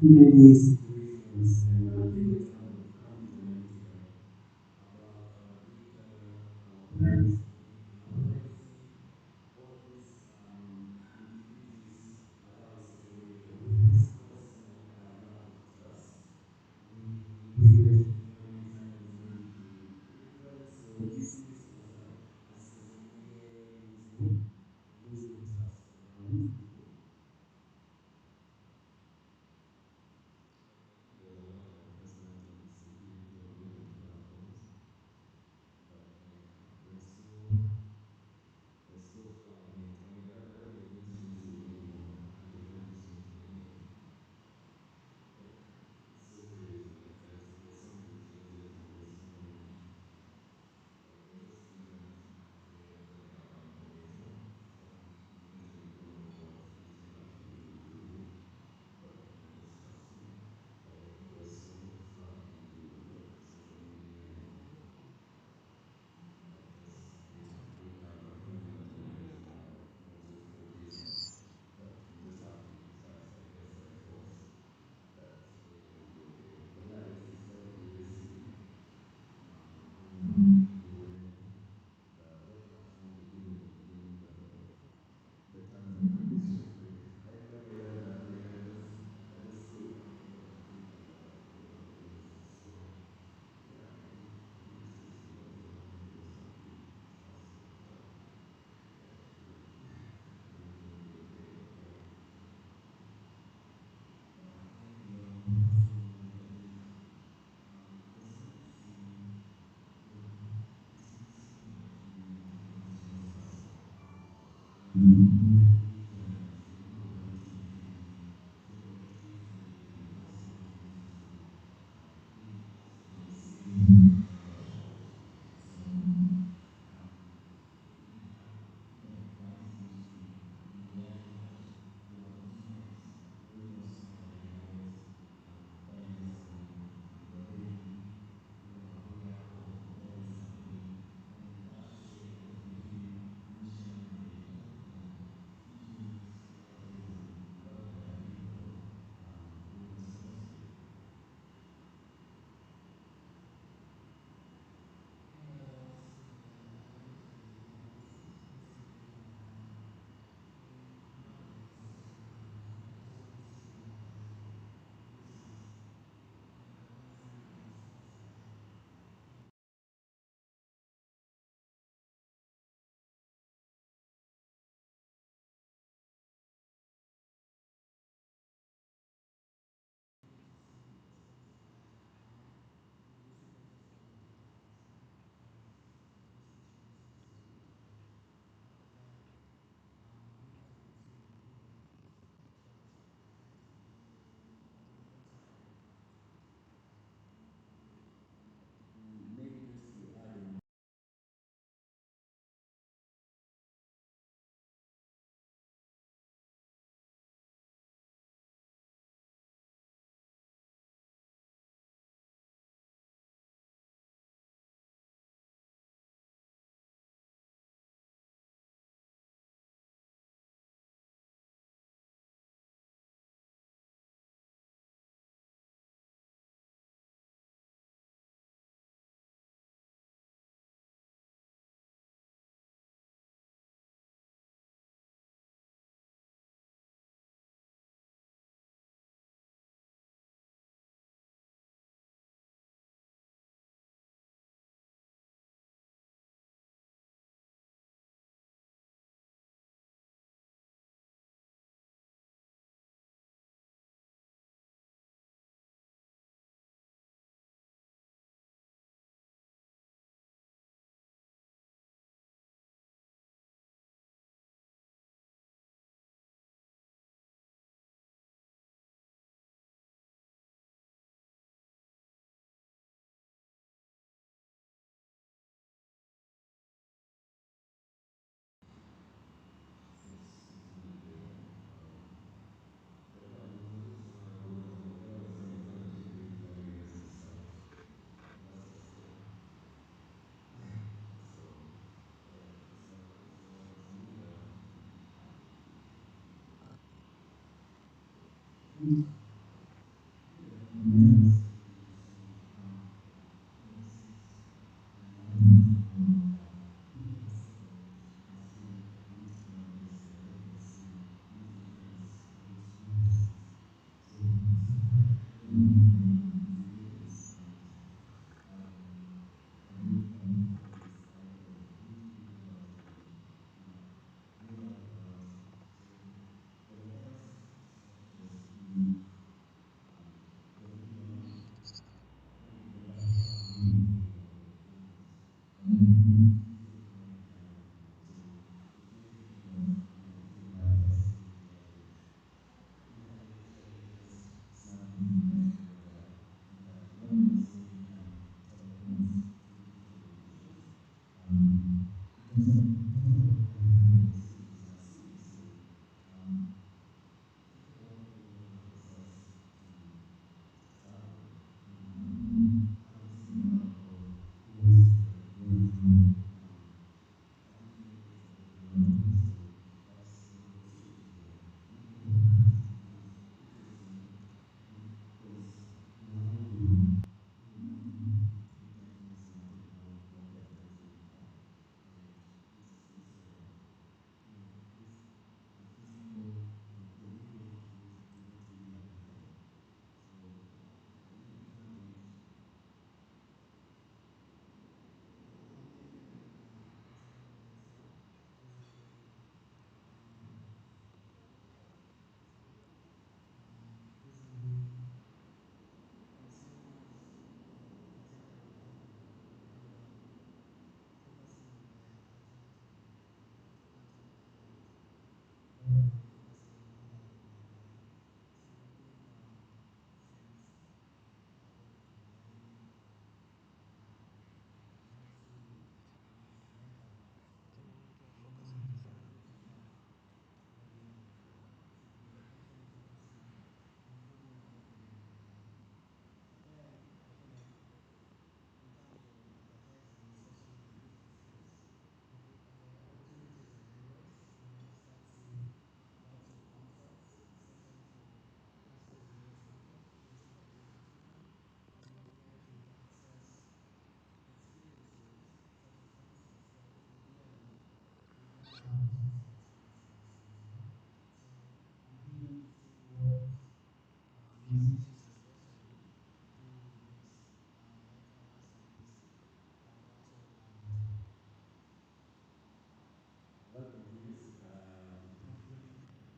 many situations, and take example of families when I used to talk about if our parents, our parents see what these individuals allow on social media. If this person allow it to us, we eventually find it very difficult. So using this as a measuring tool, losing trust with people. I think there's a lot I would personally disagree with you on many of that point, but we're so far in it. I don't even need to use it anymore. I think we're just using it anyway. It's so crazy. Like there's so many changes and there's so many like we're just using it to get our information. We literally don't know what is it actually doing, but it's just like I think we're so far into like social media and like just we have a whole new generation now want to focus on that we just have to try to I guess enforce that social media will be okay. But yeah, it's definitely risky. I'm thinking when what platform we give in the beginning the terms and conditions for it. I never heard that. I just see things like that all over the news. So yeah, I think it's risky, but it's definitely just something we trust in. But yeah, everything will be okay. Yeah. I think also if there's something to you know, something that we discuss last time. If some people want to be if let's say they want to if they see some bad things to realize that they are consumers very much somehow they might find it very abhorrent or very disappointing and that's just showing that they feel rich and which means a lot of their behavior will response to it. Maybe just to add on. It's really good. But yeah, we'll just we're gonna say it's gonna keep evolving as itself. That's for sure. So yeah, to me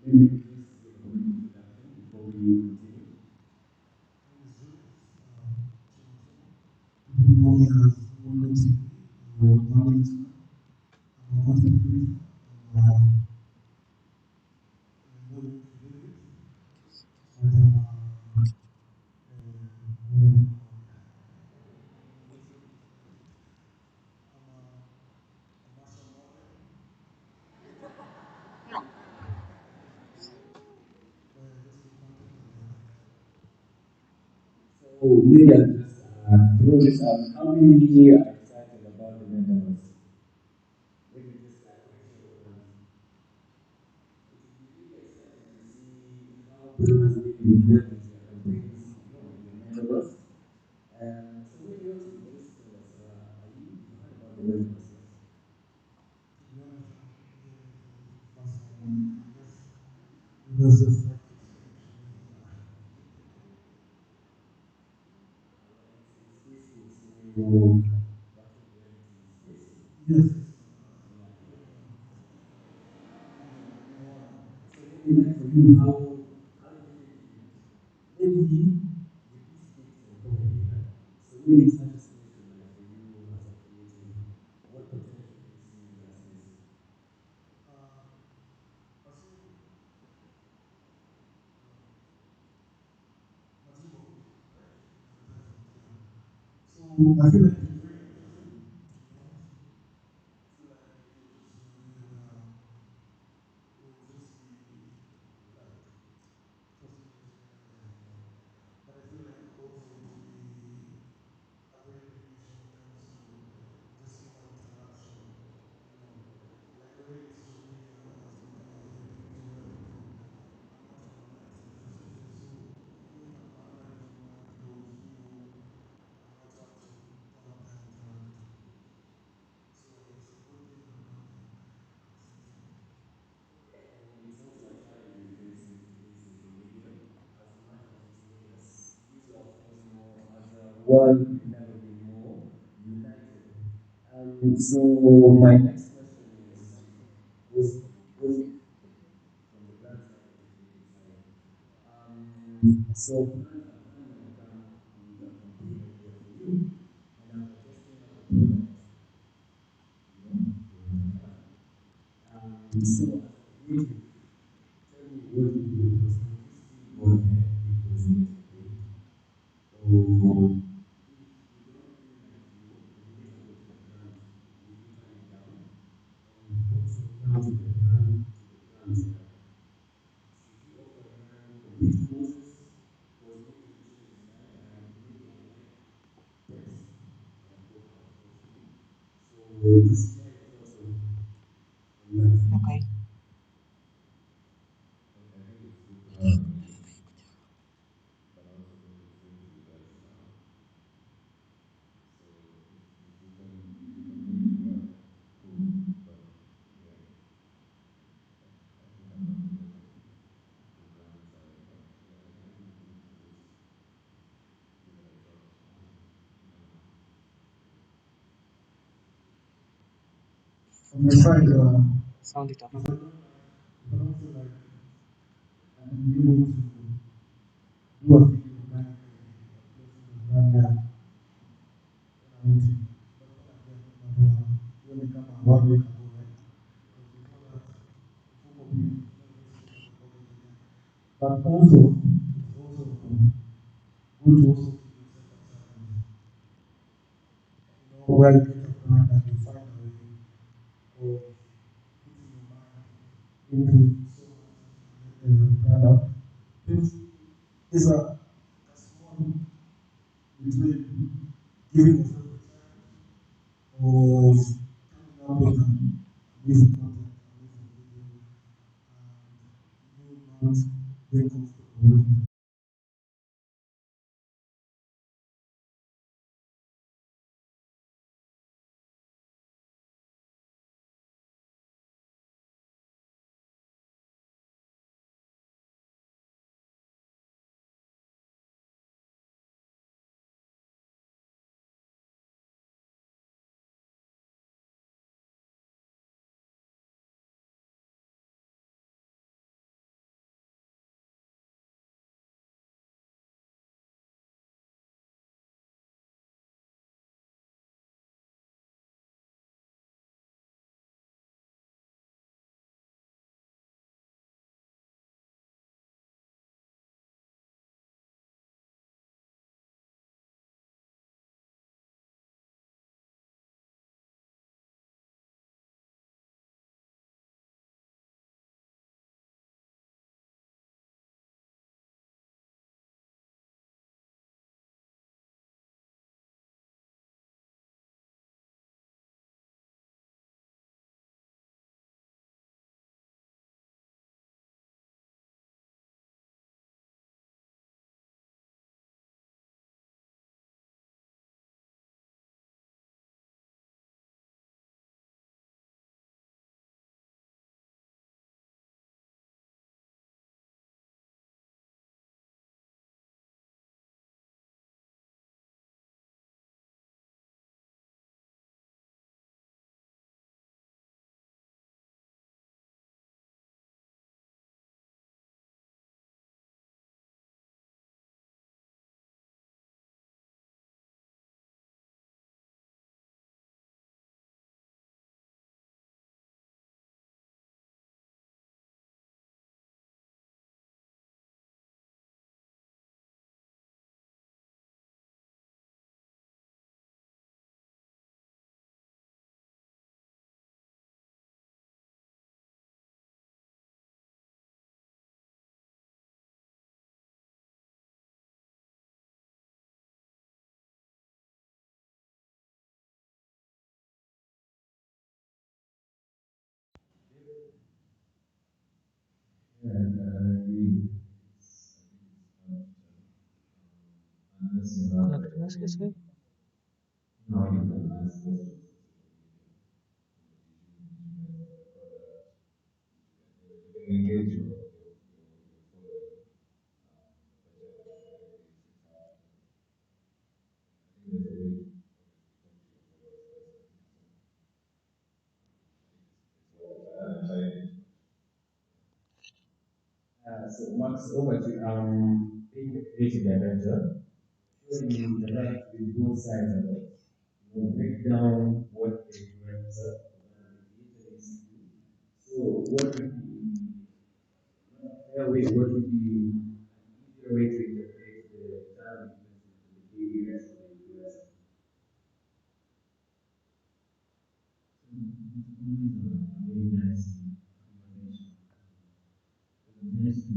Maybe you could just give a quick introduction before we continue. My name is Julius Chimoto. People know me as Mondo TV, Monitor. I'm a content creator. I'm not even creative. But what do they call it? What's the word? I'm a master model. But yeah, just do content and So maybe I'll just throw this out. How many are excited about the metaverse? Maybe just a quick show of hands. It will be really exciting to see how brands maybe will leverage their campaigns, in the metaverse. So maybe you want to just tell us, you've heard about the metaverse, yes? to be honest, I'm hearing it for the first time. And I guess you guys just like to explain to me. It's basically this new virtual reality space. Yes, yes. Yeah. I know one. So maybe like for you, how do you think maybe you do skits and comedy, yeah? So maybe such a space for like for you as a creative, what potential do you see in that space? Uh, I see multiple, right? In advertisement, yeah. So I feel like it's very interesting, to be honest. I feel like it will just in a way where it will just be like trusting your experience and but I feel like also it will be a very big niche when it comes to just human interaction. You know, like already social media has become a thing to where people are not on online sensitive. So you can analyze online those who are not active, don't have time to interact. So it's a good thing and a bad thing at the same time. And it's also a challenge we face in today's social media. As much as it's made us use our phones more, as a world, we've never been more united. So my next question is goes goes from the brand side and the creative side. So a plan might come with a campaign idea for you, and after testing out the product, they want a plan. So as a creative, tell me what would be your process? Would you still go ahead because you're getting paid? Or if you don't feel like you're relatable to the brand, would you turn it down? And also down to the brand side. Should you offer a brand complete courses? Because maybe he changed his mind. Maybe I like this, and I go for a course fee. So just share your thoughts on that. Okay. Okay, I think it's super but I also think it's linked to you guys' style. So if you can make it work, cool. But yeah, I think I'd love to hear from the brand side. But yeah, I think we need to just give it a shot. You never know. On my side, Sound it up. if I don't feel like I can be able to do a video organically, placing the brand there, then I will take it. But it's not like that. When they come out 1 week ago, right? Because before that, before copying, it's not very simple to copy it again. But also, it's also good to also keep yourself a challenge. Where you get a brand and you find a way of putting your mind into it so much that you can get the brand up. It's a small between giving yourself a challenge or coming up with an amazing content, amazing video, and you not being comfortable with it. How you can just social media, you should like others, you can engage your following better than this in terms of I think there's a way to obviously talk to your followers because I think it's one thing. I haven't tried it. So Max, over to being a creative director, surely you would like to do both sides of it. You know, break down what a director or a creator needs to do. So what would be fair way, what would be an easier way to interpret the time differences between the KDS and the US? So it's always a very nice conversation. It was nice to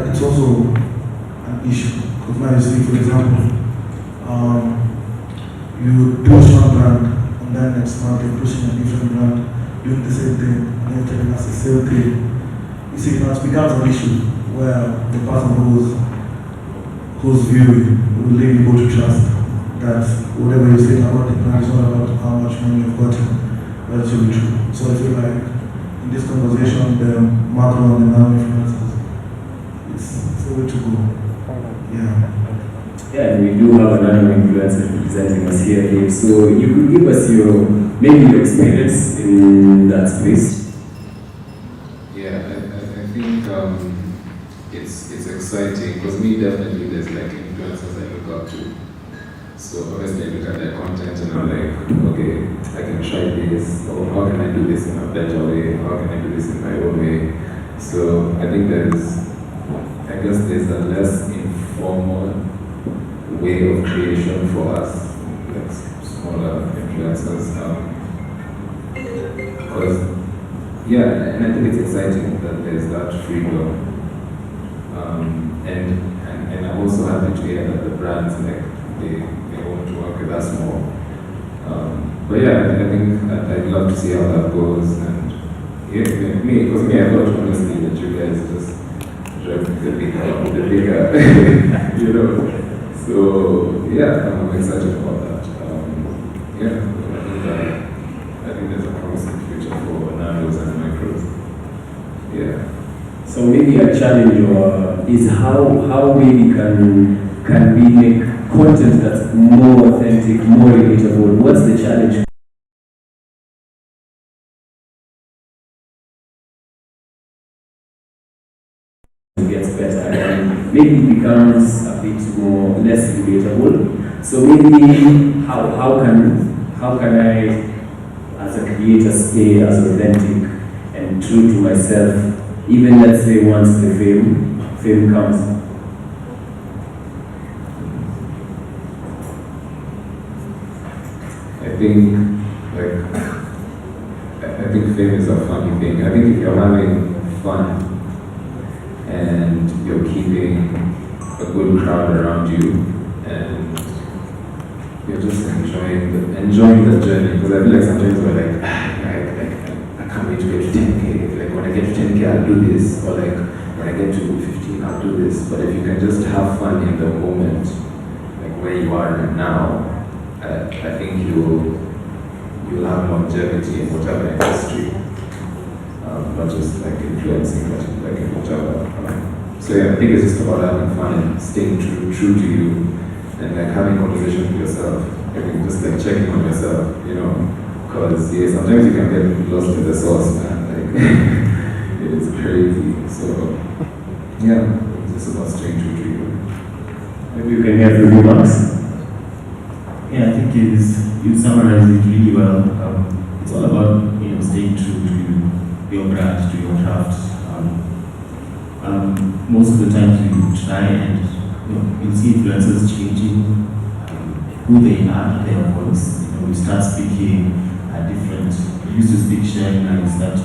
it's also an issue. Because now you see, for example, you push one brand and then next month you're pushing a different brand doing the same thing and then telling us the same thing. You see, now it becomes an issue where the person who's viewing will really able to trust that whatever you're saying about the brand is not about how much money you've gotten, but it's really true. So I feel like in this conversation, the macro and the nano influencers, it's a way to go. Yeah. Yeah, we do have another influencer representing us here, Dave. So you could give us maybe your experience in that space. Yeah, I think it's exciting because me definitely there's like influencers I look up to. So obviously I look at their content and I'm like, okay, I can try this, or how can I do this in a better way? How can I do this in my own way? So I think there's a less informal way of creation for us, like smaller influencers. Because yeah, and I think it's exciting that there's that freedom. And I'm also happy to hear that the brands like they want to work with us more. But yeah, I think I'd love to see how that goes. And yeah, because I thought honestly that you guys just drive the bigger, you know. So yeah, I'm excited about that. I think there's a promising future for nanos and micros. Yeah. So maybe a challenge is how we can we make content that's more authentic, more relatable. What's the challenge? Gets better and maybe it becomes a bit less relatable. So maybe how can I as a creator stay as authentic and true to myself, even let's say once the fame comes? I think fame is a funny thing. I think if you're having fun and you're keeping a good crowd around you and you're just enjoying the journey, because I feel like sometimes we're like, I can't wait to get to 10K. Like when I get to 10K, I'll do this, or like when I get to 15, I'll do this. But if you can just have fun in the moment, like where you are now, I think you'll have longevity in whatever industry, not just like influencing, but like in whatever. So yeah, I think it's just about having fun and staying true to you, and like having conversations with yourself. I think just like checking on yourself, you know, because yeah, sometimes you can get lost in the sauce, man. Like it's crazy. So yeah, it's just about staying true to you. Maybe you can get the remarks. Yeah, I think you summarized it really well. It's all about staying true to your brand, to your craft. Most of the times you try and you see influencers changing who they are, their voice. You start speaking different. You used to speak Sheng, now you start to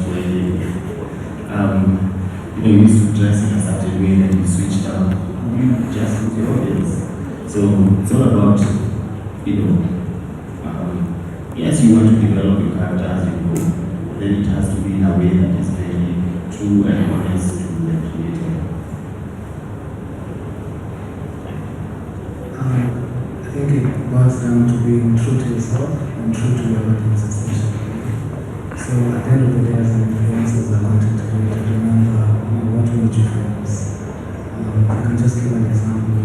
you used to dress in a certain way, then you switch down. You just with your audience. So it's all about yes, you want to develop your character as you go, then it has to be in a way that is very true and honest to the creator. I think it boils down to being true to yourself and true to your audience, especially. So at the end of the day, as an influencer, as a content creator, remember what made you famous. I can just give an example.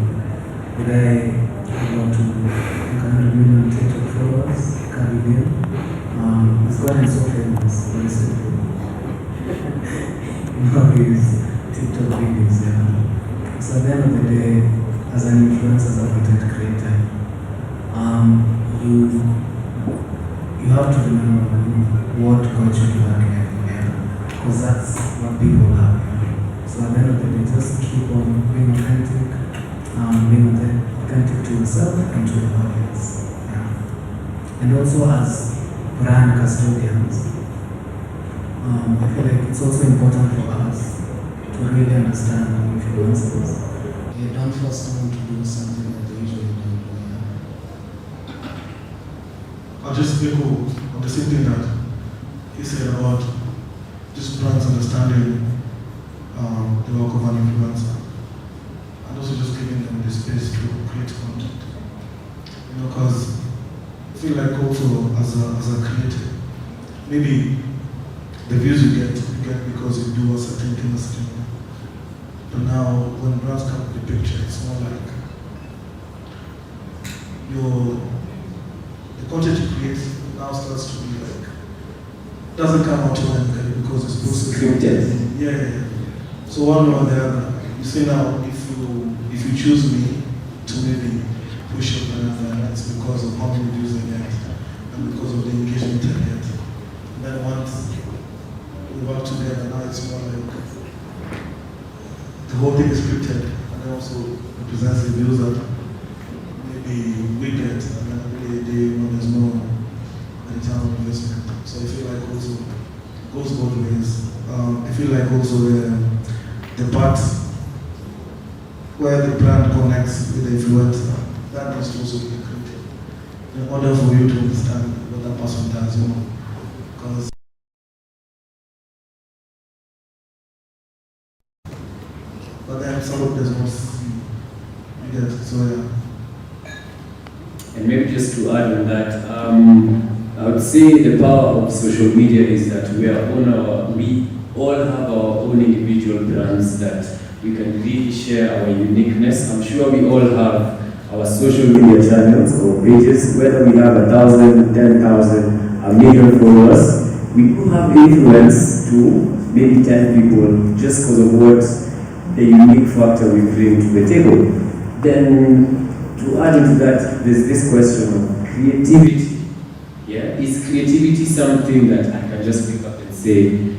The guy got to 100 million TikTok followers, Caribbean. He's gotten so famous very simply. His TikTok videos, yeah. So at the end of the day, as an influencer, as a content creator, you have to remember what got you to that level, yeah. Because that's what people have, yeah. So at the end of the day, just keep on being authentic, being authentic to yourself and to the audience. Yeah. And also as brand custodians, I feel like it's also important for us to really understand our influences. You don't force someone to do something that they usually don't do. I'll just echo on the same thing that he said about just brands understanding the work of an influencer, and also just giving them the space to create content. Because I feel like also as a creator, maybe the views you get because you do a certain thing, a certain way. But now when brands come with the picture, it's more like the content you create now starts to be like, doesn't come automatically because it's processed. Scripted. Yeah. So one way or the other, you see now if you choose me to maybe push your brand, and it's because of how many views I get and because of the engagement I get. And then once we work together, now it's more like the whole thing is scripted, and then also represents the views that maybe we get, and then really there's no return on investment. So I feel like also goes both ways. I feel like also the part where the brand connects with the influencer, that needs to also be created in order for you to understand what that person does, Because but then somebody does not see you get, so yeah. And maybe just to add on that, I would say the power of social media is that we all have our own individual brands that we can really share our uniqueness. I'm sure we all have our social media channels or pages, whether we have 1,000, 10,000, a million followers, we do have influence to maybe 10 people just because of what the unique factor we bring to the table. Then to add into that, there's this question of creativity. Yeah, is creativity something that I can just pick up and say,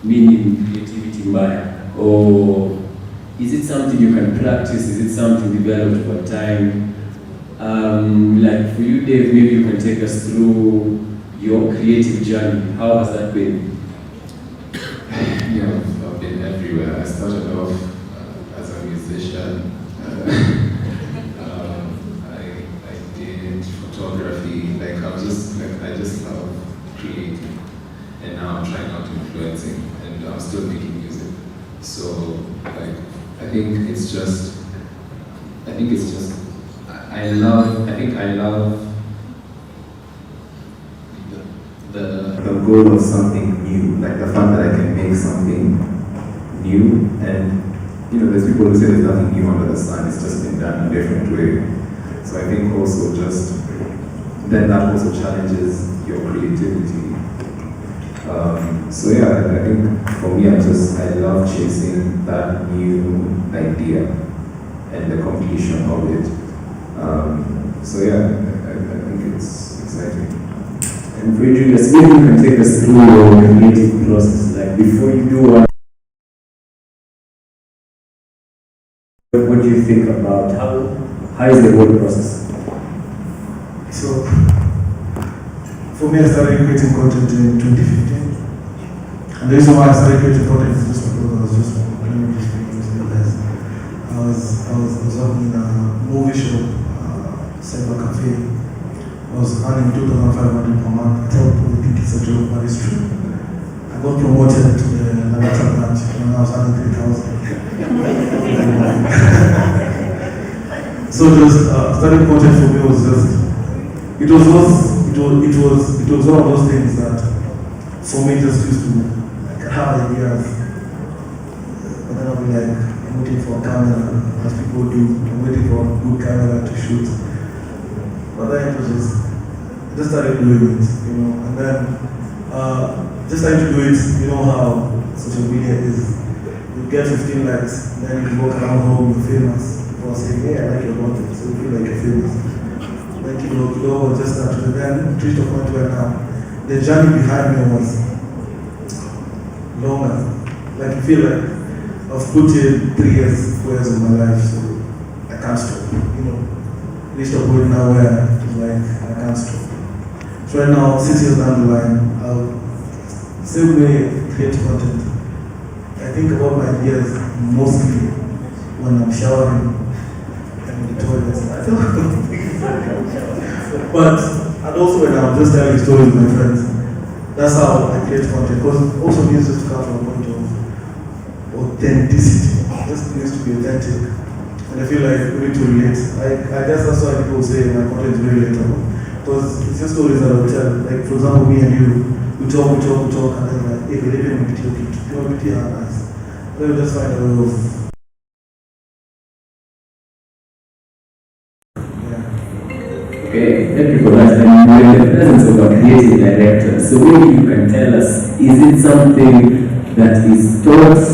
meaning creativity mbaya? Or is it something you can practice? Is it something developed over time? Like for you, Dave, maybe you can take us through your creative journey. How has that been? Yeah, I've been everywhere. I started off as a musician. I did photography. I just love creating, and now I'm trying out influencing, and I'm still making music. So, I think it's just. I love the goal of something new, like the fact that I can make something new. And there's people who say there's nothing new under the sun, it's just been done in a different way. So I think also then that also challenges your creativity. So yeah, I think for me, I love chasing that new idea and the completion of it. So yeah, I think it's exciting. And for you, Julius, maybe you can take us through your creative process. Like before you do one, what do you think about how is the whole process? So for me, I started creating content in 2015. And the reason why I started creating content is just because I was just playing with this. I was working in a movie shop, cyber cafe. I was earning 2,500 per month. I tell people they think it's a joke, but it's true. I got promoted to the Nagata branch when I was earning 3,000. So just starting content for me was just it was one of those things that for me just used to have ideas, but then I'll be like, I'm waiting for a camera, as people do. I'm waiting for a good camera to shoot. But then it was I just started doing it, and then just started to do it. You know how social media is. You get 15 likes, then you walk around home, you're famous. People say, hey, I like your content, so you feel like you're famous. Like just that. But then reached a point where now the journey behind me was longer. Like you feel like I've put in 3 years, 4 years of my life, so I can't stop. Reached a point now where it's like I can't stop. So right now, 6 years down the line, I'll same way I create content. I think about my ideas mostly when I'm showering and in the toilet. I don't but and also when I'm just telling stories with my friends. That's how I create content. Because also needs to come from a point of authenticity. It just needs to be authentic. And I feel like we need to relate. I guess that's why people say my content is very relatable. Because it's just stories that I will tell. Like for example, me and you, we talk, and then like, hey, we live in a video kit. You know, video are nice. Then we just find a way of, yeah. Okay, thank you for that. And we're in the presence of a creative director. So maybe you can tell us, is it something that is taught?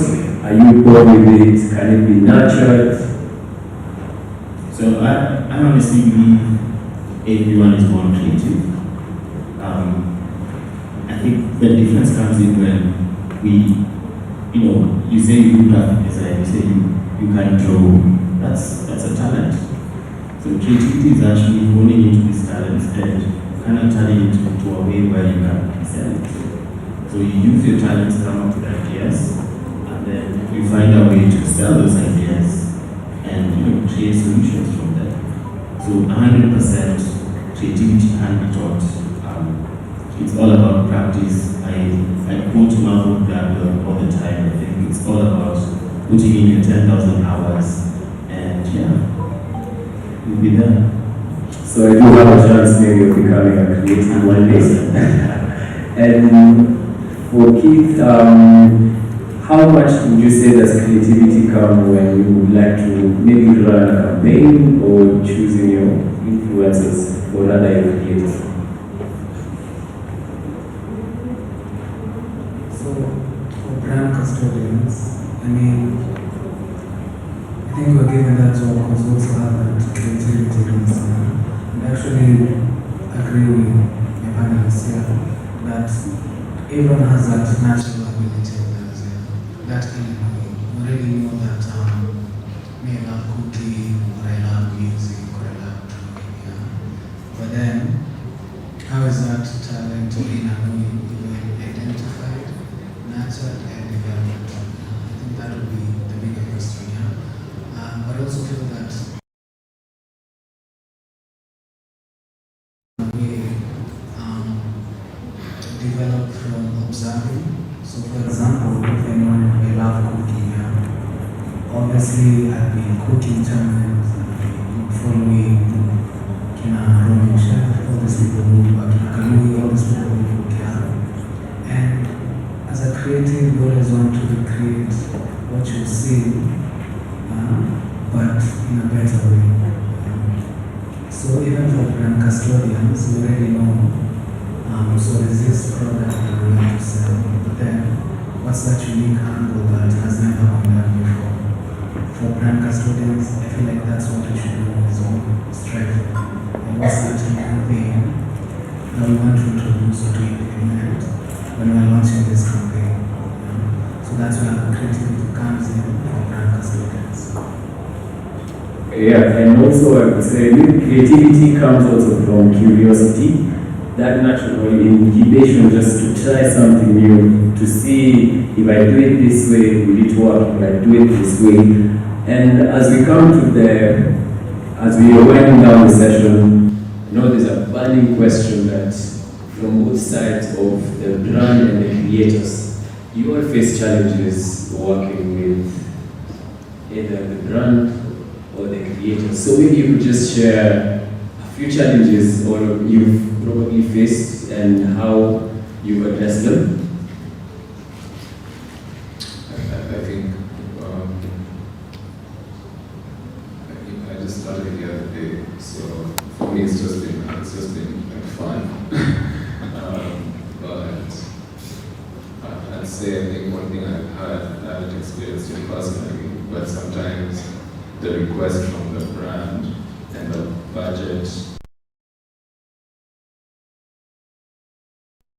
Are you born with it? Can it be nurtured? So I honestly believe everyone is born creative. I think the difference comes in when we, you say you do graphic design, you say you can draw. That's a talent. So creativity is actually honing into these talents and kind of turning it into a way where you can sell it. So you use your talents to come up with ideas, and then you find a way to sell those ideas and create solutions from them. So 100% creativity can be taught. It's all about practice. I quote Malcolm Gladwell all the time. I think it's all about putting in your 10,000 hours, and you'll be there. So I do have a chance maybe of becoming a creative one day. And for Keith, how much would you say does creativity come when you would like to maybe run a campaign or choosing your influencers or rather your creators? So for brand custodians, I think we're given that job because we also have that creativity concern. And actually agree with my panelists here that everyone has that natural ability of theirs, that we already know that me I love cooking, or I love music, or I love drawing, But then, how is that talent or inner knowing even identified, nurtured, and developed? I think that would be the bigger question, But I also feel that we develop from observing. So for example, if I know I love cooking, obviously I've been cooking channels, I've been following Roman Chef, all these people who are Kalui, all these people who cook, And as a creative, you always want to recreate what you see, but in a better way. So even for brand custodians, we already know, so there's this product that we want to sell, but then what's that unique angle that has never been done before? For brand custodians, I feel like that's what we should do is strive for. And what's that unique thing that we want to introduce or to implement when we're launching this campaign? So that's where creativity comes in for brand custodians. Yeah, and also I would say creativity comes also from curiosity, that natural incubation just to try something new, to see if I do it this way, will it work, if I do it this way. And as we come to as we are winding down the session, I know there's a burning question that from both sides of the brand and the creators, you all face challenges working with either the brand or the creators. So maybe you could just share a few challenges or you've probably faced and how you've addressed them. I think I just started the other day, so for me it's just been like fun. But I'd say I think one thing I haven't experienced it personally, but sometimes the request from the brand and the budget,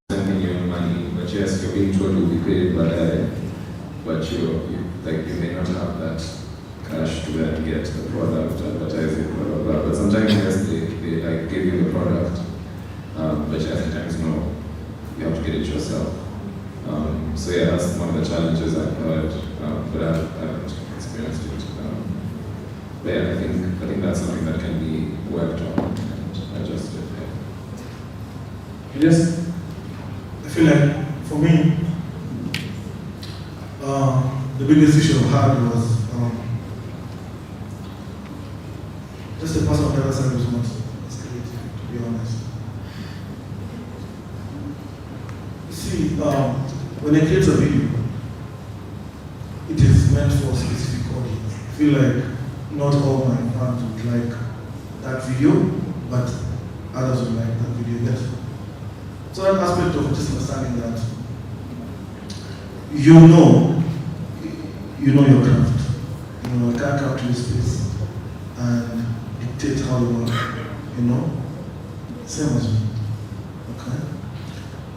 sending you money, but yes, you're being told you'll be paid but you may not have that cash to then get the product, advertise it, blah blah blah. But sometimes yes, they like give you the product, but other times no, you have to get it yourself. So yeah, that's one of the challenges I've heard, but I haven't experienced it. But yeah, I think that's something that can be worked on and adjusted. Yeah. Yes. I feel like for me, the biggest issue I had was just the person on the other side was not as creative, to be honest. You see, when I create a video, it is meant for a specific audience. I feel like not all my fans would like that video, but others would like that video, yes. So that aspect of just understanding that you know your craft. I can't come to your space and dictate how you work, same as me, okay?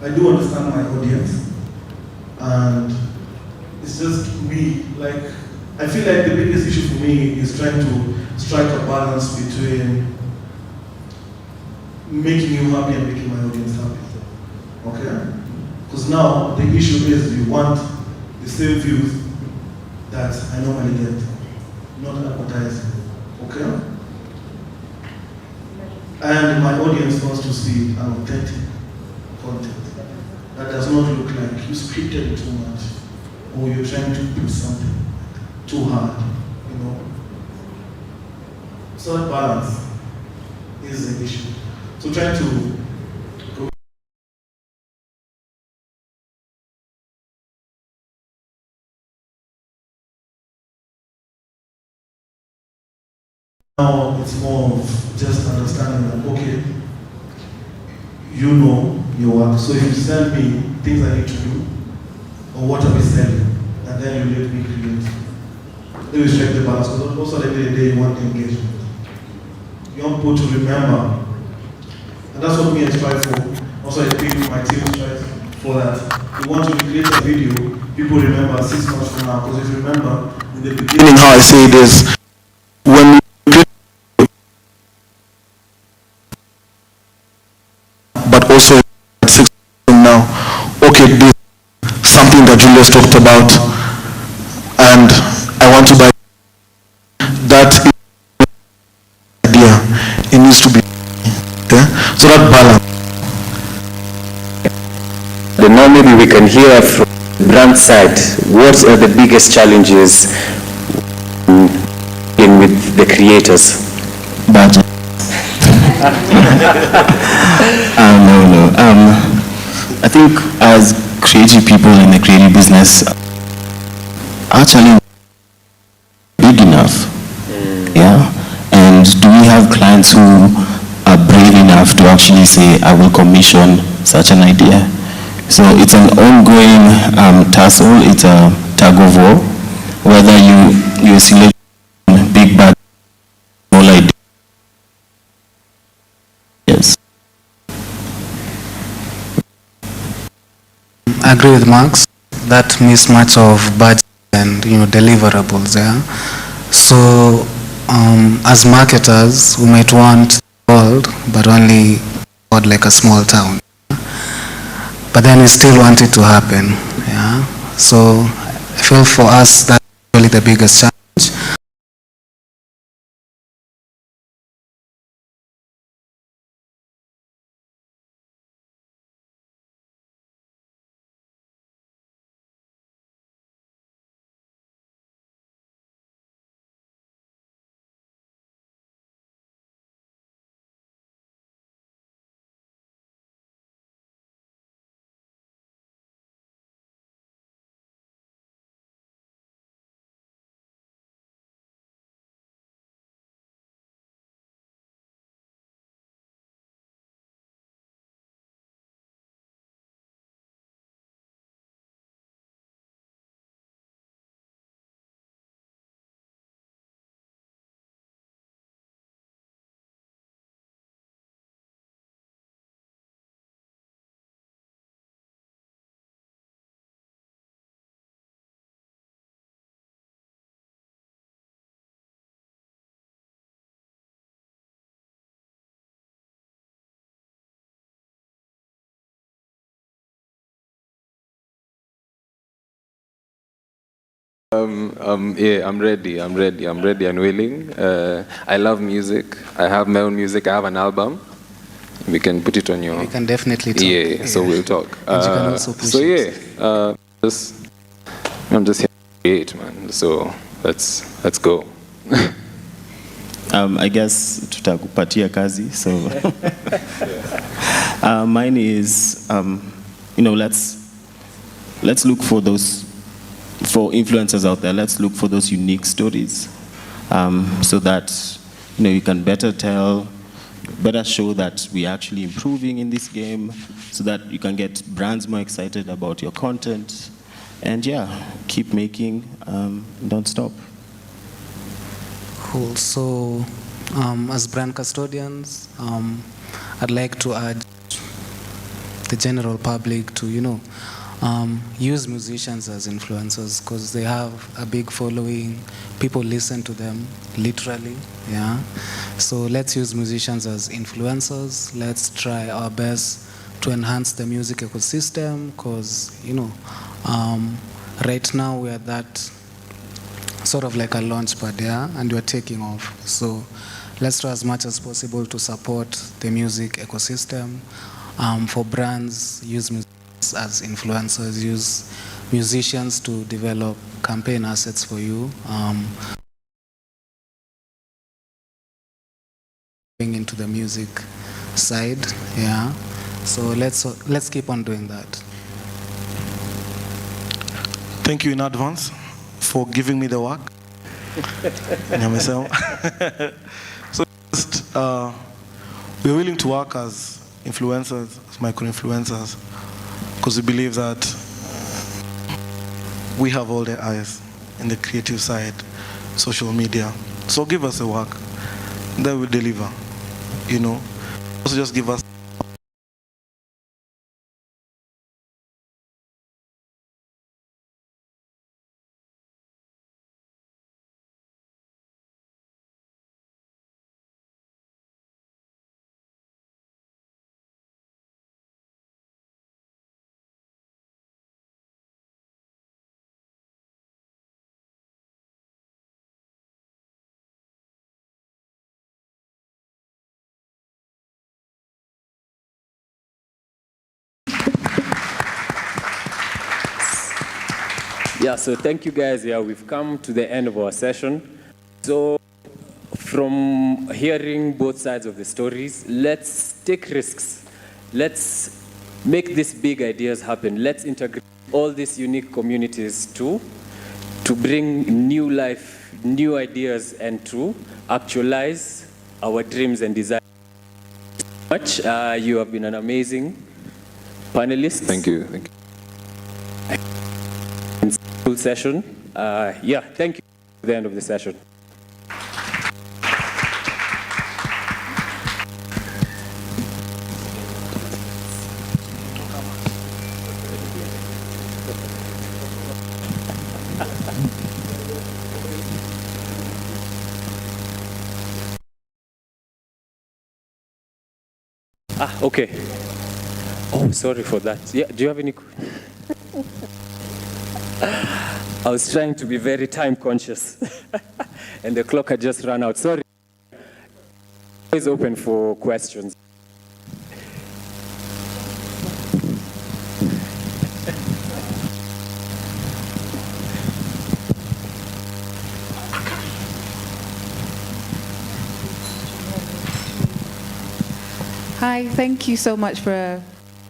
I do understand my audience, and it's just me, like, I feel like the biggest issue for me is trying to strike a balance between making you happy and making my audience happy, okay? Because now the issue is you want the same views that I normally get, not advertising, okay? And my audience wants to see an authentic content that does not look like you scripted it too much or you're trying to do something too hard. So that balance is the issue. So trying to now it's more of just understanding that, okay, you know your work. So if you send me things I need to do, or what are we selling, and then you let me create. Then we strike the balance. Because also at the end of the day, you want engagement. You want people to remember. And that's what me I strive for. Also I think my team strives for that. We want to create a video, people remember 6 months from now. Because if you remember, in the beginning how I say it is, when but also at 6 from now, okay, this is something that Julius talked about, and I want to buy that idea. It needs to be, okay? So that balance. Now maybe we can hear from the brand side. What are the biggest challenges in with the creators? Budget. No. I think as creative people in the creative business, actually big enough. Yeah. And do we have clients who are brave enough to actually say, I will commission such an idea? So it's an ongoing tussle, it's a tug of war, whether you select big bad small ideas. Yes. I agree with Max. That mismatch of budget and deliverables. Yeah. So as marketers, we might want the world, but only for like a small town. But then we still want it to happen. Yeah. So I feel for us that's really the biggest challenge. Yeah, I'm ready and willing. I love music. I have my own music. I have an album. We can put it on your. We can definitely talk. Yeah, so we'll talk. And you can also push so it. yeah, I'm just here to create, man. So let's go. I guess tutakupatia kazi. So mine is, let's look for those, for influencers out there. Let's look for those unique stories, so that you can better show that we're actually improving in this game, so that you can get brands more excited about your content, and yeah, keep making, don't stop. Cool. So, as brand custodians, I'd like to urge the general public to, use musicians as influencers, because they have a big following. People listen to them, literally, yeah. So let's use musicians as influencers. Let's try our best to enhance the music ecosystem, because, right now we're that sort of like a launch pad, yeah, and we're taking off. So let's try as much as possible to support the music ecosystem. For brands, use musicians as influencers, use musicians to develop campaign assets for you. Into the music side, yeah. So let's keep on doing that. Thank you in advance for giving me the work. So just, we're willing to work as influencers, as micro-influencers, because we believe that we have all the eyes in the creative side, social media. So give us the work, then we deliver, Also just give us Yeah, so thank you guys. Yeah, we've come to the end of our session. So from hearing both sides of the stories, let's take risks. Let's make these big ideas happen. Let's integrate all these unique communities to bring new life, new ideas, and to actualize our dreams and desires. Much. You have been an amazing panelist. Thank you. Thank you. Session. Yeah, thank you. At the end of the session. Okay. Oh, sorry for that. Yeah, do you have any? I was trying to be very time conscious, and the clock had just run out. Sorry. It's open for questions. Hi, thank you so much for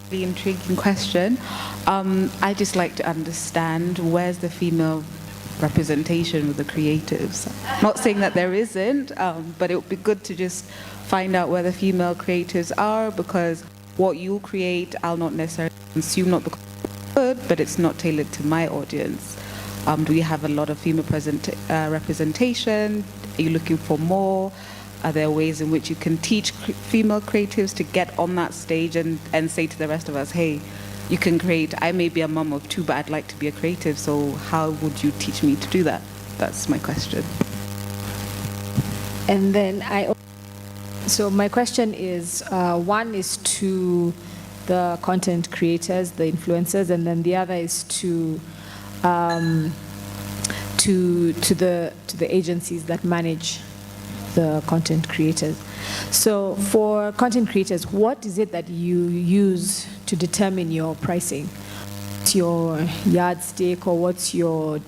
the intriguing question. I just like to understand, where's the female representation with the creatives? Not saying that there isn't, but it would be good to just find out where the female creatives are, because what you create, I'll not necessarily consume, not because it's good, but it's not tailored to my audience. Do we have a lot of female representation? Are you looking for more? Are there ways in which you can teach female creatives to get on that stage and say to the rest of us, hey, you can create, I may be a mom of two, but I'd like to be a creative, so how would you teach me to do that? That's my question. And then so my question is, one is to the content creators, the influencers, and then the other is to to the agencies that manage the content creators. So for content creators, what is it that you use to determine your pricing? What's your yardstick, or what's your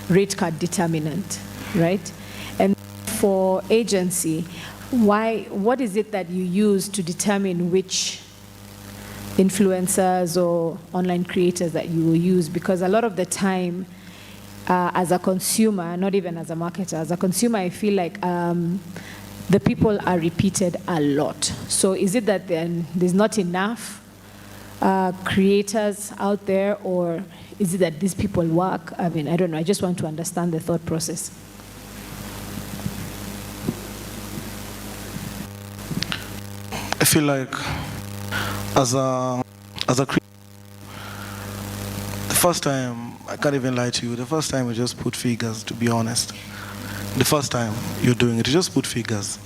rate card determinant, right? And for agency, what is it that you use to determine which influencers or online creators that you will use? Because a lot of the time, as a consumer, not even as a marketer, as a consumer, I feel like the people are repeated a lot. So is it that then there's not enough creators out there, or is it that these people work? I mean, I don't know. I just want to understand the thought process. I feel like as a creator, the first time, I can't even lie to you, the first time you just put figures, to be honest. The first time you're doing it, you just put figures,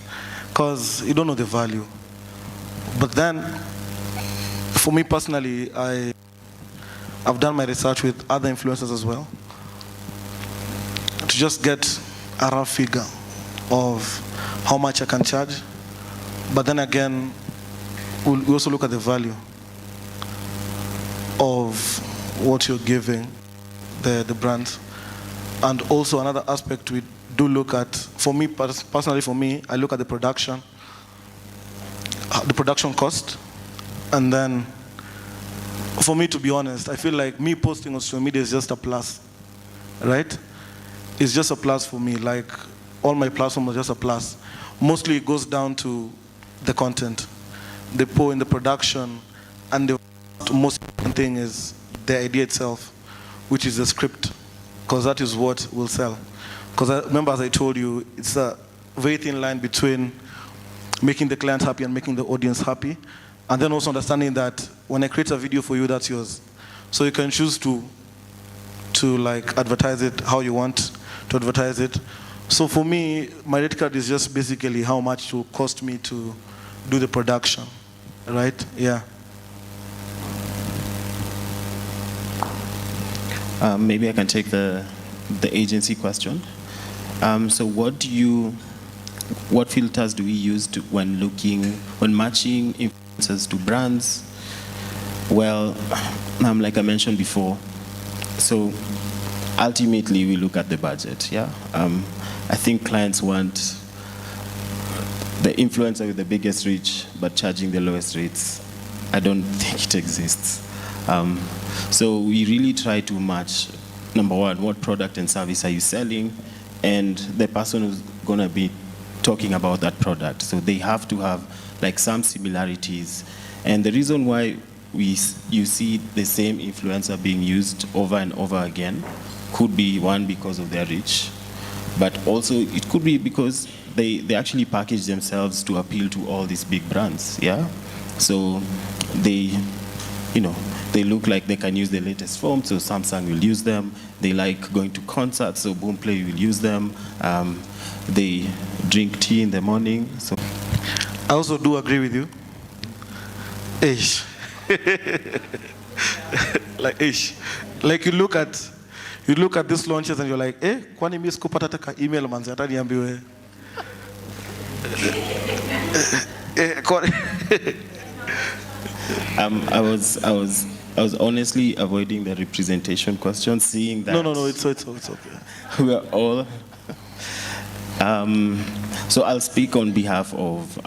because you don't know the value. But then, for me personally, I've done my research with other influencers as well, to just get a rough figure of how much I can charge. But then again, we also look at the value of what you're giving the brand. And also another aspect we do look at, for me personally, I look at the production cost. And then, for me, to be honest, I feel like me posting on social media is just a plus, right? It's just a plus for me. Like, all my platforms are just a plus. Mostly it goes down to the content, the in the production, and the most important thing is the idea itself, which is the script, because that is what will sell. Because I remember, as I told you, it's a very thin line between making the client happy and making the audience happy, and then also understanding that when I create a video for you, that's yours. So you can choose to like advertise it how you want to advertise it. So for me, my rate card is just basically how much it will cost me to do the production, right? Yeah. Maybe I can take the agency question. So what filters do we use when matching influencers to brands? Well, like I mentioned before, so ultimately we look at the budget, yeah? I think clients want the influencer with the biggest reach, but charging the lowest rates. I don't think it exists. So we really try to match, number one, what product and service are you selling, and the person who's gonna be talking about that product. So they have to have like some similarities. And the reason why you see the same influencer being used over and over again could be, one, because of their reach, but also it could be because they actually package themselves to appeal to all these big brands, yeah? So they look like they can use the latest phone, so Samsung will use them. They like going to concerts, so Boomplay will use them. They drink tea in the morning. So I also do agree with you. Ish. Like you look at these launches and you're like, kwani mimi sikupata hata email manzi hata niambiwe. I was honestly avoiding the representation question, seeing that. No, it's okay. We are all. So I'll speak on behalf of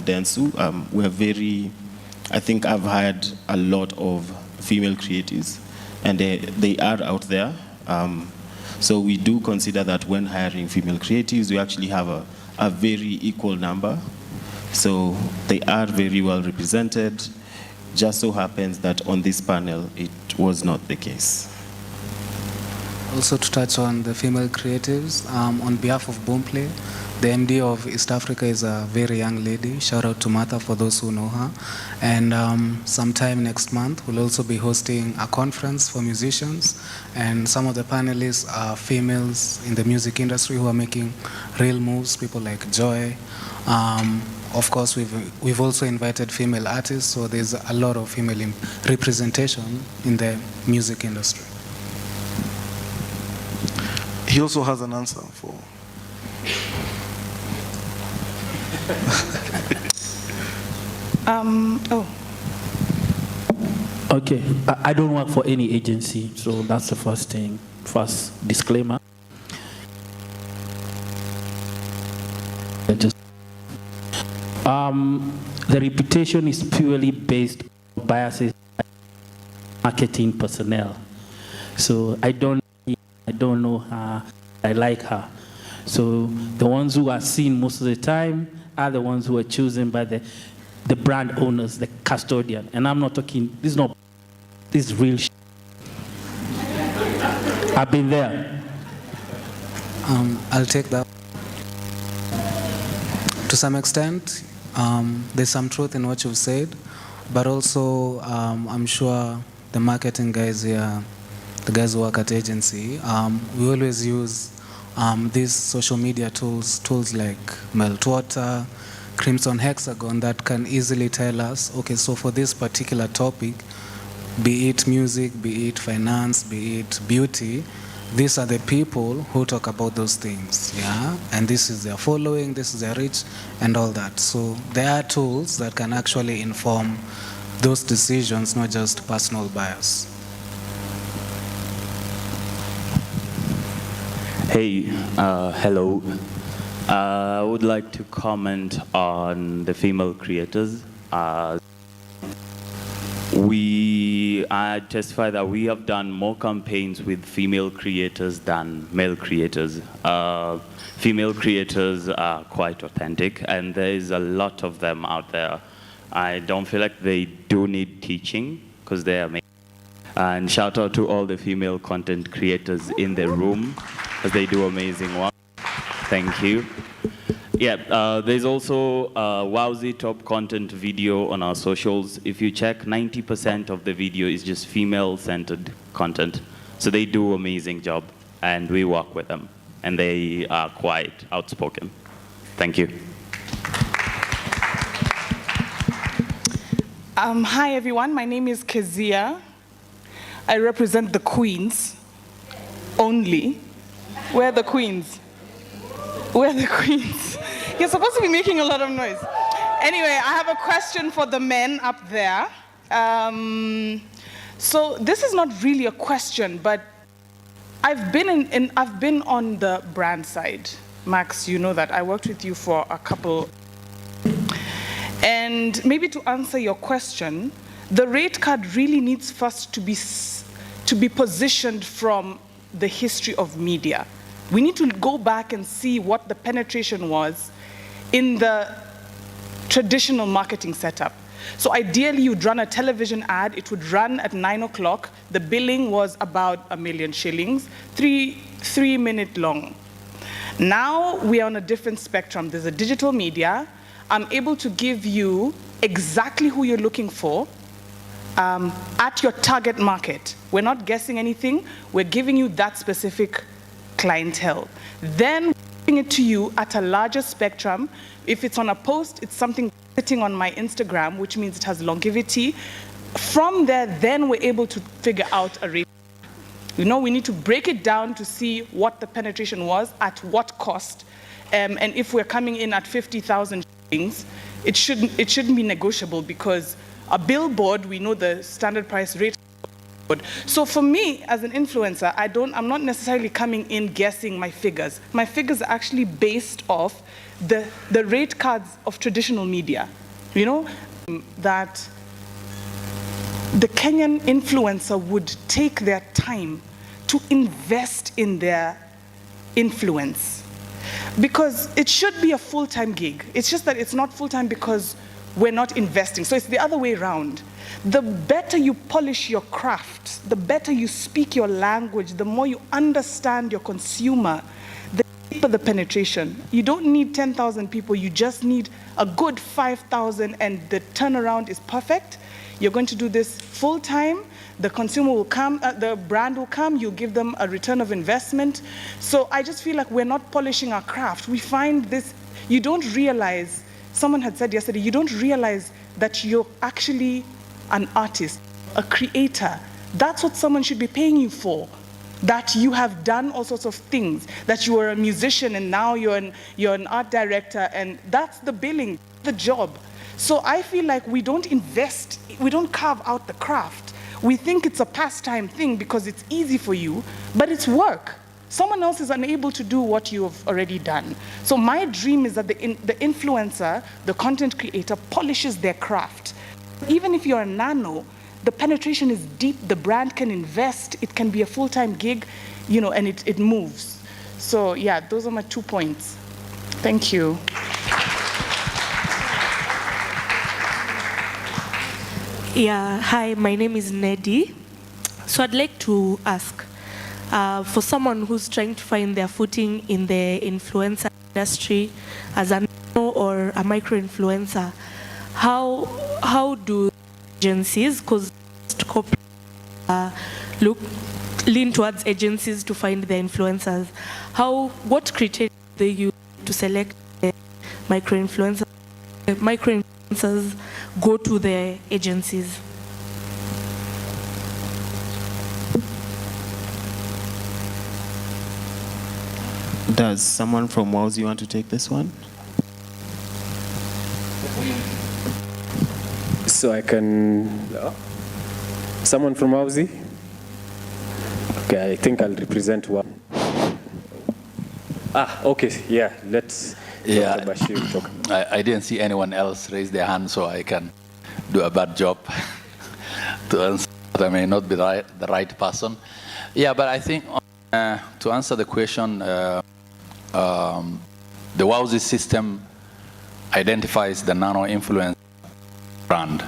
Dentsu. I think I've hired a lot of female creatives, and they are out there. So we do consider that when hiring female creatives, we actually have a very equal number. So they are very well represented. Just so happens that on this panel, it was not the case. Also to touch on the female creatives, on behalf of Boomplay, the MD of East Africa is a very young lady. Shout out to Martha for those who know her. And sometime next month, we'll also be hosting a conference for musicians. And some of the panelists are females in the music industry who are making real moves, people like Joy. Of course, we've also invited female artists, so there's a lot of female representation in the music industry. he also has an answer for. Oh. Okay, I don't work for any agency, so that's the first thing, first disclaimer. The reputation is purely based on biases by marketing personnel. So I don't know her, I like her. So the ones who are seen most of the time are the ones who are chosen by the brand owners, the custodian. And I'm not talking, this is real shit. I've been there. I'll take that. To some extent, there's some truth in what you've said, but also I'm sure the marketing guys here, the guys who work at agency, we always use these social media tools like Meltwater, Crimson Hexagon, that can easily tell us, okay, so for this particular topic, be it music, be it finance, be it beauty, these are the people who talk about those things, yeah? And this is their following, this is their reach, and all that. So there are tools that can actually inform those decisions, not just personal bias. Hey, hello. I would like to comment on the female creators. I testify that we have done more campaigns with female creators than male creators. Female creators are quite authentic, and there is a lot of them out there. I don't feel like they do need teaching, because they are amazing. And shout out to all the female content creators in the room, because they do amazing work. Thank you. Yeah, there's also a Wowzi top content video on our socials. If you check, 90% of the video is just female-centered content. So they do an amazing job, and we work with them. And they are quite outspoken. Thank you. Hi, everyone. My name is Kezia. I represent the Queens only. We're the Queens. We're the Queens. You're supposed to be making a lot of noise. Anyway, I have a question for the men up there. So this is not really a question, but I've been on the brand side. Max, you know that. I worked with you for a couple. And maybe to answer your question, the rate card really needs first to be positioned from the history of media. We need to go back and see what the penetration was in the traditional marketing setup. So ideally, you'd run a television ad, it would run at 9 o'clock, the billing was about 1 million shillings, 3 minute long. Now we are on a different spectrum. There's a digital media. I'm able to give you exactly who you're looking for at your target market. We're not guessing anything, we're giving you that specific clientele. Then giving it to you at a larger spectrum. If it's on a post, it's something sitting on my Instagram, which means it has longevity. From there, then we're able to figure out a rate. You know, we need to break it down to see what the penetration was, at what cost, and if we're coming in at 50,000 shillings, it shouldn't be negotiable, because a billboard, we know the standard price rate. So for me, as an influencer, I'm not necessarily coming in guessing my figures. My figures are actually based off the rate cards of traditional media. You know, that the Kenyan influencer would take their time to invest in their influence. Because it should be a full-time gig. It's just that it's not full-time because we're not investing. So it's the other way around. The better you polish your craft, the better you speak your language, the more you understand your consumer, the deeper the penetration. You don't need 10,000 people, you just need a good 5,000, and the turnaround is perfect. You're going to do this full-time, the consumer will come, the brand will come, you'll give them a return of investment. So I just feel like we're not polishing our craft. We find this, you don't realize, someone had said yesterday, you don't realize that you're actually an artist, a creator. That's what someone should be paying you for. that you have done all sorts of things, that you were a musician and now you're an art director, and that's the billing, the job. So I feel like we don't invest, we don't carve out the craft. We think it's a pastime thing because it's easy for you, but it's work. Someone else is unable to do what you have already done. So my dream is that the influencer, the content creator, polishes their craft. Even if you're a nano, the penetration is deep, the brand can invest, it can be a full-time gig, you know, and it moves. So yeah, those are my 2 points. Thank you. Yeah, hi, my name is Nedi. So I'd like to ask, for someone who's trying to find their footing in the influencer industry as a nano or a micro-influencer, how do agencies, because lean towards agencies to find the influencers, what criteria do they use to select the micro-influencers? Micro-influencers go to the agencies. Does someone from Wowzi want to take this one? So I can... Someone from Wowzi? Okay, I think I'll represent one. Okay, yeah, let's... Yeah, Dr. Bashir talk. I didn't see anyone else raise their hand, so I can do a bad job to answer. I may not be the right person. Yeah, but I think to answer the question, the Wowzi system identifies the nano-influence brand.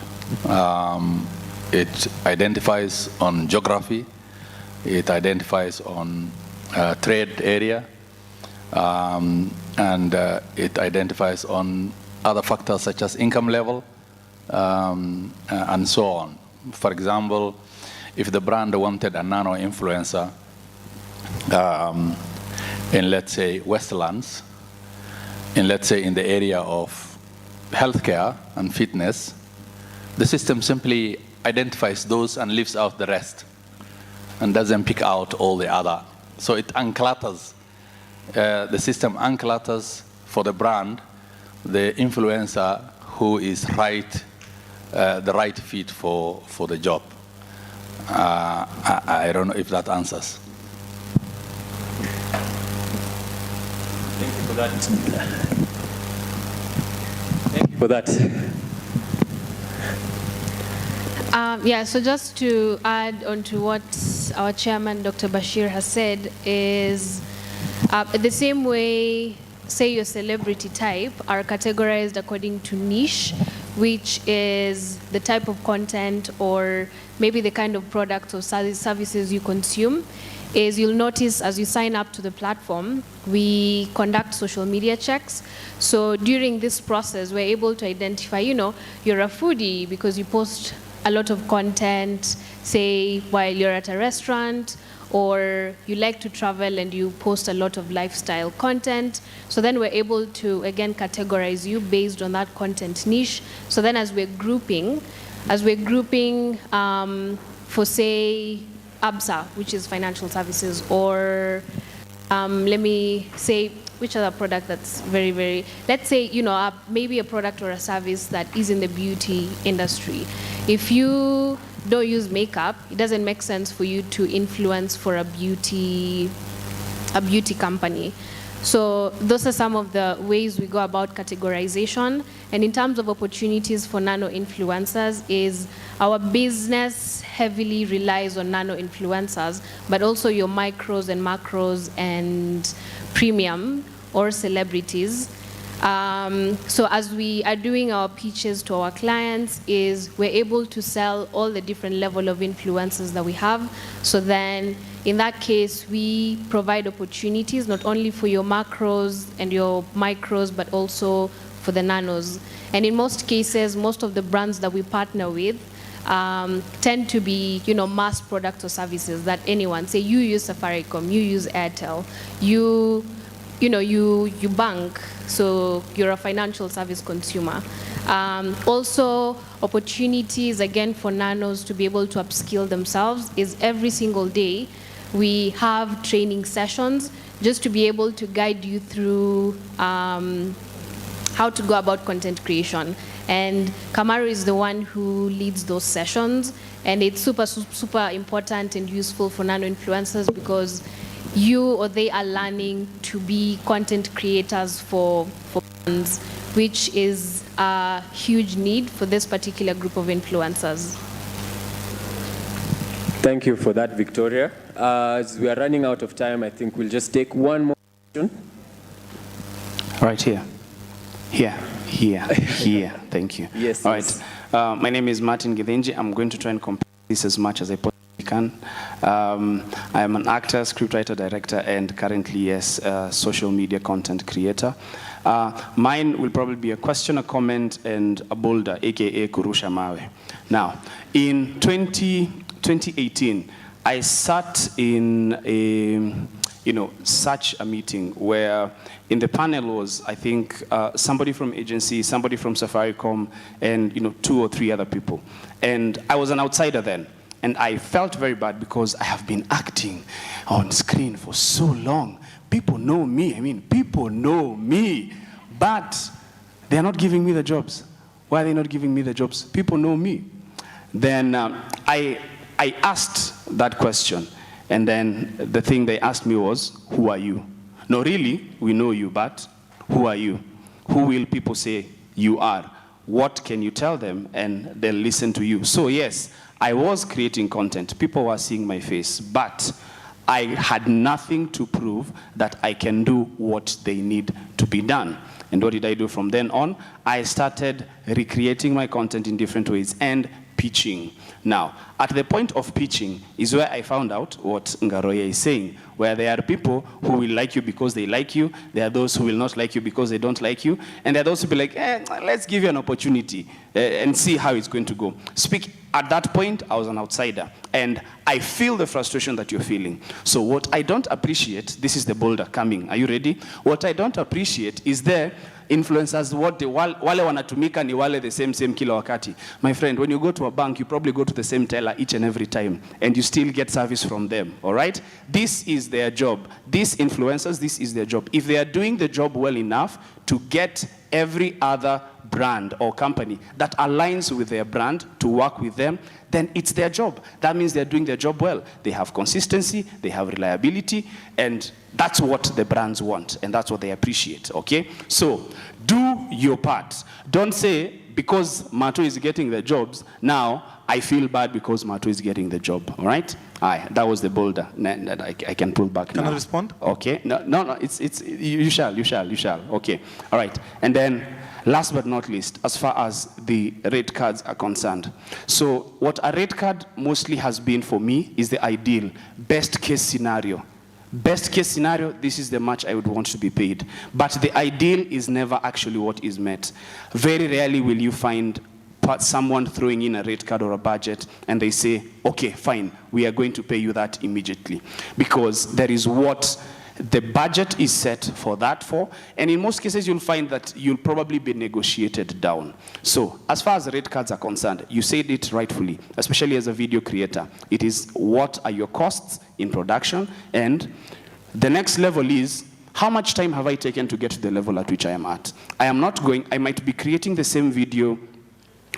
It identifies on geography, it identifies on trade area, and it identifies on other factors such as income level and so on. For example, if the brand wanted a nano-influencer in, let's say, Westlands, in, let's say, in the area of healthcare and fitness, the system simply identifies those and leaves out the rest and doesn't pick out all the other. So it unclutters. The system unclutters for the brand the influencer who is the right fit for the job. I don't know if that answers. Thank you for that. Thank you for that. Yeah, so just to add on to what our chairman, Dr. Bashir, has said is the same way, say your celebrity type are categorized according to niche, which is the type of content or maybe the kind of products or services you consume, is you'll notice as you sign up to the platform, we conduct social media checks. So during this process, we're able to identify, you're a foodie because you post a lot of content, say, while you're at a restaurant, or you like to travel and you post a lot of lifestyle content. So then we're able to, again, categorize you based on that content niche. So then as we're grouping for, say, ABSA, which is financial services, or let me say, which other product that's very, very, let's say, maybe a product or a service that is in the beauty industry. If you don't use makeup, it doesn't make sense for you to influence for a beauty company. So those are some of the ways we go about categorization. And in terms of opportunities for nano influencers, is our business heavily relies on nano influencers, but also your micros and macros and premium or celebrities. So as we are doing our pitches to our clients, is we're able to sell all the different level of influencers that we have. So then in that case, we provide opportunities not only for your macros and your micros, but also for the nanos. And in most cases, most of the brands that we partner with tend to be, mass products or services that anyone, say you use Safaricom, you use Airtel, you bank, so you're a financial service consumer. Also, opportunities, again, for nanos to be able to upskill themselves is every single day we have training sessions just to be able to guide you through how to go about content creation. And Kamaru is the one who leads those sessions, and it's super important and useful for nano-influencers because you or they are learning to be content creators for brands, which is a huge need for this particular group of influencers. Thank you for that, Victoria. As we are running out of time, I think we'll just take one more question. Right here. Here. Thank you. Yes. All right. My name is Martin Githinji. I'm going to try and complete this as much as I possibly can. I am an actor, scriptwriter, director, and currently, yes, social media content creator. Mine will probably be a question, a comment, and a boulder, aka Kurusha Mawe. Now, in 2018, I sat in such a meeting where in the panel was, I think, somebody from agency, somebody from Safaricom, and 2 or 3 other people. And I was an outsider then. And I felt very bad because I have been acting on screen for so long. People know me. People know me. But they're not giving me the jobs. Why are they not giving me the jobs? People know me. Then I asked that question. And then the thing they asked me was, who are you? No, really, we know you, but who are you? Who will people say you are? What can you tell them? And they'll listen to you. So yes, I was creating content. People were seeing my face, but I had nothing to prove that I can do what they need to be done. And what did I do from then on? I started recreating my content in different ways and pitching. Now, at the point of pitching is where I found out what Ngaroye is saying, where there are people who will like you because they like you, there are those who will not like you because they don't like you, and there are those who will be like, let's give you an opportunity and see how it's going to go. At that point, I was an outsider, and I feel the frustration that you're feeling. So what I don't appreciate, this is the boulder coming. Are you ready? What I don't appreciate is there influencers wote wale wanatumika ni wale the same kila wakati. My friend, when you go to a bank, you probably go to the same teller each and every time, and you still get service from them, all right? This is their job. These influencers, this is their job. If they are doing the job well enough to get every other brand or company that aligns with their brand to work with them, then it's their job. That means they're doing their job well. They have consistency, they have reliability, and that's what the brands want, and that's what they appreciate, okay? So, do your part. Don't say, because Mato is getting the jobs, now I feel bad because Mato is getting the job, all right? That was the boulder. I can pull back now. Can I respond? Okay, no, you shall, okay. All right, and then, last but not least, as far as the rate cards are concerned. So what a rate card mostly has been for me is the ideal, best case scenario. Best case scenario, this is the much I would want to be paid. But the ideal is never actually what is met. Very rarely will you find someone throwing in a rate card or a budget and they say, okay, fine, we are going to pay you that immediately. Because there is what the budget is set for that for, and in most cases you'll find that you'll probably be negotiated down. So as far as rate cards are concerned, you said it rightfully, especially as a video creator. It is what are your costs in production, and the next level is how much time have I taken to get to the level at which I am at. I might be creating the same video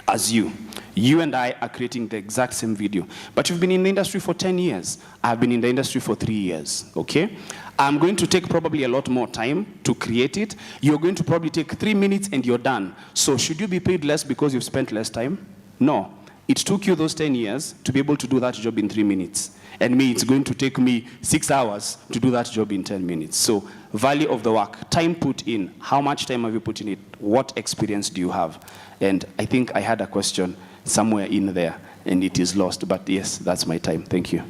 as you. You and I are creating the exact same video. But you've been in the industry for 10 years. I've been in the industry for 3 years, okay? I'm going to take probably a lot more time to create it. You're going to probably take 3 minutes and you're done. So should you be paid less because you've spent less time? No. It took you those 10 years to be able to do that job in 3 minutes. And me, it's going to take me 6 hours to do that job in 10 minutes. So value of the work, time put in. How much time have you put in it? What experience do you have? And I think I had a question somewhere in there and it is lost. But yes, that's my time. Thank you.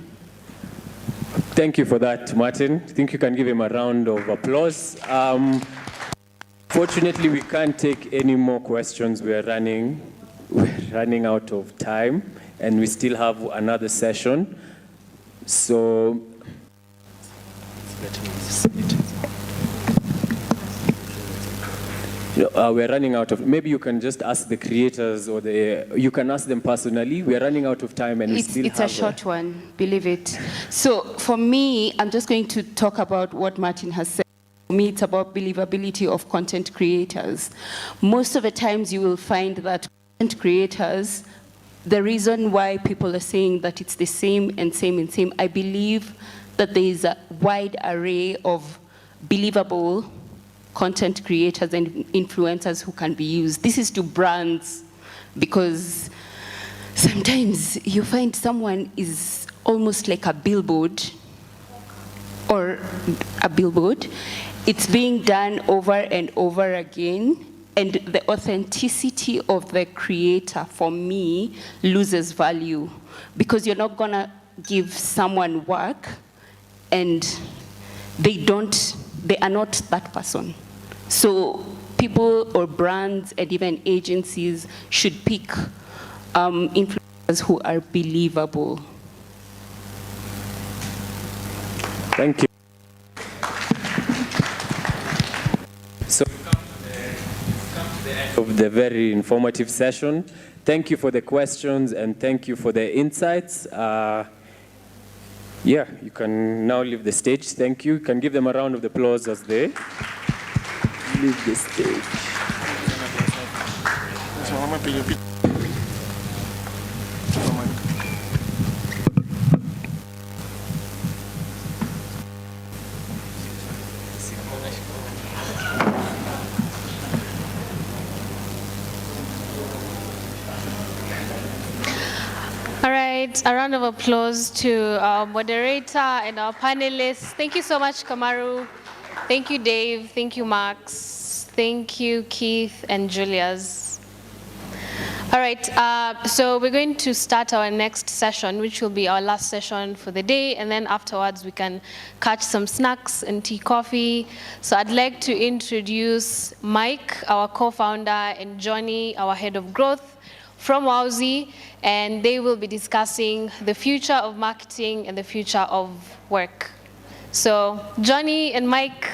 Thank you for that, Martin. I think you can give him a round of applause. Fortunately, we can't take any more questions. We're running out of time, and we still have another session. So, We're running out of, maybe you can just ask the creators or you can ask them personally. We're running out of time and it's a short one, believe it. So for me, I'm just going to talk about what Martin has said. For me, it's about believability of content creators. Most of the times you will find that content creators, the reason why people are saying that it's the same and same and same, I believe that there is a wide array of believable content creators and influencers who can be used. This is to brands, because sometimes you find someone is almost like a billboard, It's being done over and over again, and the authenticity of the creator, for me, loses value, because you're not gonna give someone work and they are not that person. So people or brands and even agencies should pick influencers who are believable. Thank you. So we come to the end of the very informative session. Thank you for the questions and thank you for the insights. Yeah, you can now leave the stage. Thank you. You can give them a round of applause as they leave the stage. All right, a round of applause to our moderator and our panelists. Thank you so much, Kamaru. Thank you, Dave. Thank you, Max. Thank you, Keith and Julius. All right, so we're going to start our next session, which will be our last session for the day, and then afterwards we can catch some snacks and tea, coffee. So I'd like to introduce Mike, our co-founder, and Johnny, our head of growth, from Wowzi, and they will be discussing the future of marketing and the future of work. So Johnny and Mike,